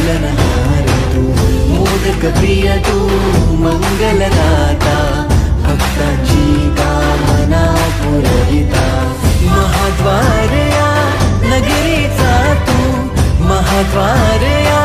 पालनहार तू, मोदक प्रिय तू, मंगलदाता, भक्तांची कामना पुरविता। महाद्वार या नगरीचा तू, महाद्वार या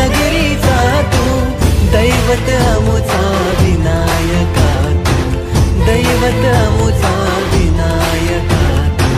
नगरीचा तू, दैवत अमुचा विनायका तू, दैवत अमुचा विनायका तू।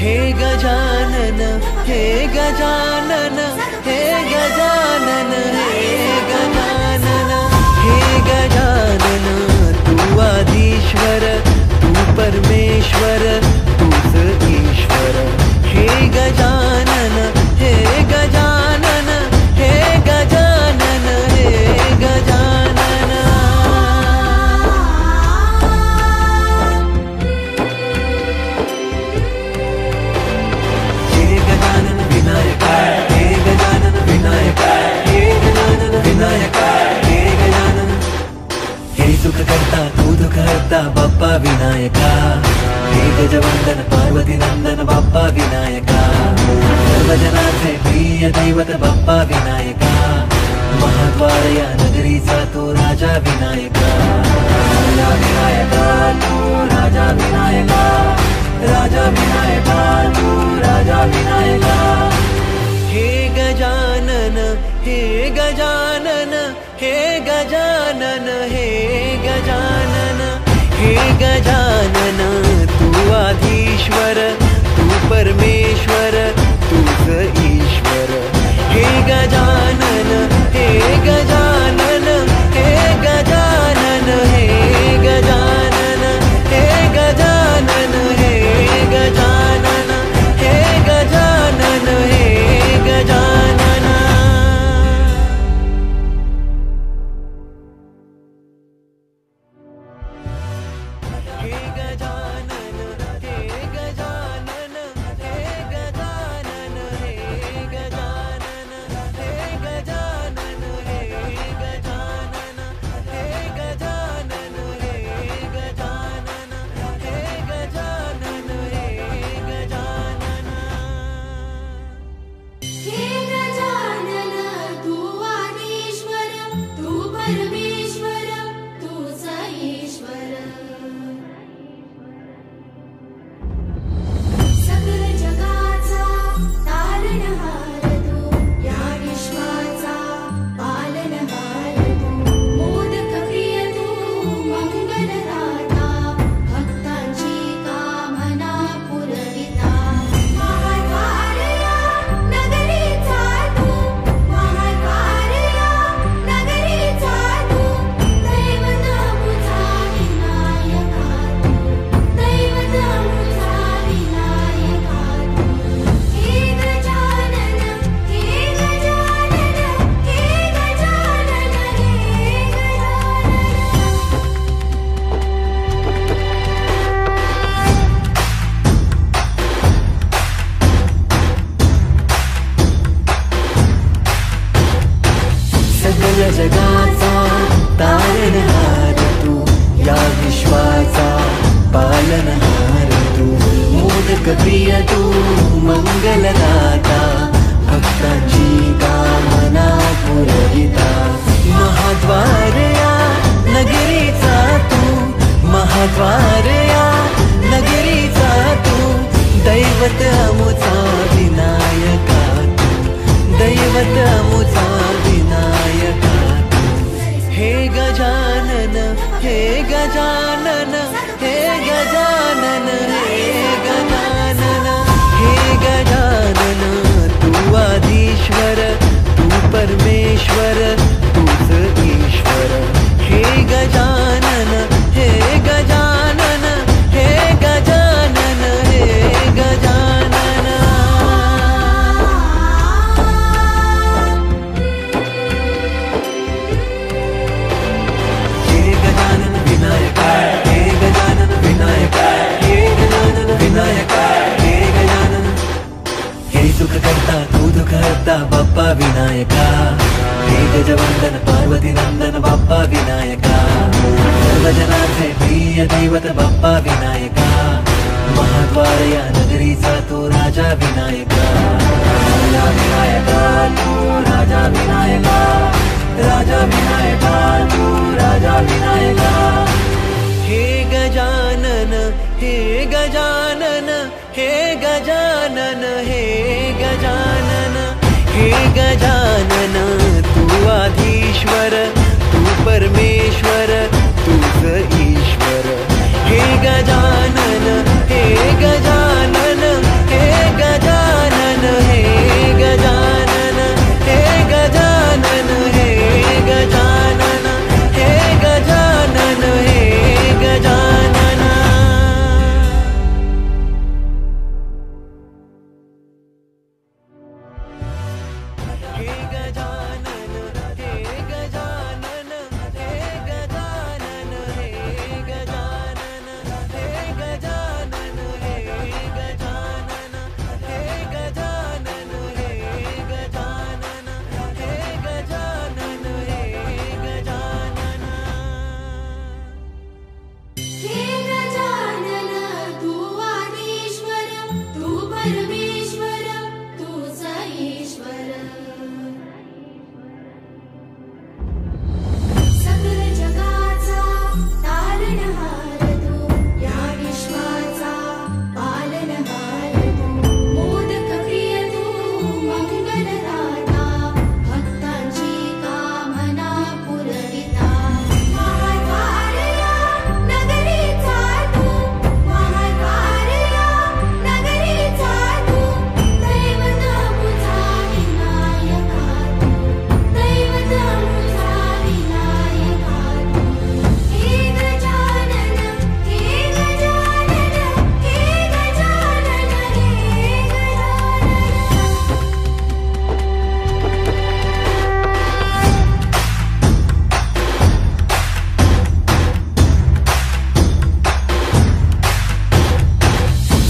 हे गजानन, हे गजानन, हे गजानन, हे गजानन, हे गजानन, तू आदिश्वर, तू परमेश्वर, तूच ईश्वर। हे गजानन, हे गजानन, हे गजानन, हे गजानन। हे गजानन विनायका, हे गजानन विनायका, हे गजानन विनायका, हे गजानन। हे सुख करता तू दुख हरता बाप्पा विनायका, हे गजवंदन पार्वती नंदन बाप्पा विनायका, सर्वजनाचे प्रिय दैवत बाप्पा विनायका। महाद्वार या नगरीचा तू राजा विनायका, राजा विनायका तू राजा विनायका, राजा विनायका तू राजा विनायका। हे गजानन, हे गजानन, हे गजानन, हे गजानन, हे गजानन, तू आदिश्वर, तू परमेश्वर, तूच ईश्वर। हे गजानन, हे गजानन, हे गजानन, हे गजानन, हे गजानन, हे गजानन, हे गजानन, हे गजानन। हे गजानन, हे गजानन, हे गजानन, हे गजानन, हे गजानन, हे गजानन, हे गजानन, हे गजानन, हे गजानन, हे गजानन। हे गजानन, तू आदिश्वर, तू परमेश्वर, तूच ईश्वर। सकल जगाचा तारणहार तू, या विश्वाचा पालनहार तू, मोदक प्रिय तू, मंगलदाता, भक्तांची कामना पुरविता। महाद्वार या नगरीचा तू, महाद्वार या नगरीचा तू, दैवत अमुचा विनायका तू, दैवत अमुचा विनायका तू। हे गजानन, हे गजानन, हे गजानन, हे सकल जगाचा तारणहार तू, या विश्वाचा पालनहार तू, मोदक प्रिय तू, मंगलदाता, भक्तांची कामना पुरविता। महाद्वार या नगरीचा तू, महाद्वार या नगरीचा तू, दैवत अमुचा विनायका तू, दैवत अमुचा विनायका तू। हे गजानन, हे गजानन, हे गजानन, हे गजानन, हे गजानन, तू आदिश्वर, तू परमेश्वर, तूच ईश्वर। हे गजानन, हे गजानन, हे गजानन, हे गजानन। हे गजानन विनायका, हे गजानन विनायका, हे गजानन विनायका, हे गजानन। हे सुख करता तू दुख हरता बाप्पा विनायका, हे गजवंदन पार्वती नंदन बाप्पा विनायका, सर्वजनाचे प्रिय दैवत बाप्पा विनायका। महाद्वार या नगरीचा तू राजा विनायका, राजा विनायका तू राजा विनायका, राजा विनायका तू राजा विनायका. हे गजानन, हे गजानन, हे गजानन, हे गजानन, हे गजानन तू आधीश्वर, तू परमेश्वर, तूच ईश्वर. हे गजानन, हे गजानन, हे गजानन, हे गजानन, हे गजानन, हे गजानन, हे गजानन, हे गजानन. हे गजानन, हे गजानन, हे गजानन, हे गजानन, हे गजानन, हे गजानन, हे गजानन, हे गजानन, हे गजानन, हे गजानन. हे गजानन तू आदिश्वर, तू परमेश्वर, तूच ईश्वर. सकल जगाचा तारणहार तू, या विश्वाचा पालनहार तू. मोदक प्रिय तू, मंगलदाता, भक्तांची कामना पुरविता. महाद्वारया नगरीचा तू, महाद्वारया नगरीचा तू. दैवत मुझा विनायका तू, दैवत मुझा विनायका तू. हे गजानन, हे गजानन, हे गजानन, हे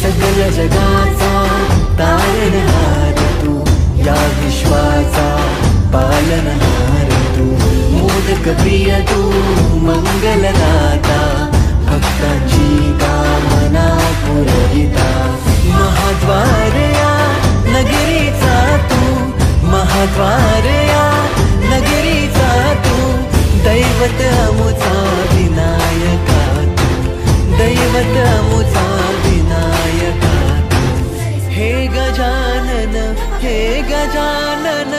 सकल जगाचा तारणहार तू, या विश्वाचा पालनहार तू. मोदक प्रिय तू, मंगलदाता, भक्तांची कामना पुरविता. महाद्वारया नगरीचा तू, महाद्वारया नगरीचा तू. दैवत अमुचा विनायका तू, दैवत अमुचा विनायका तू. हे गजानन, हे गजानन,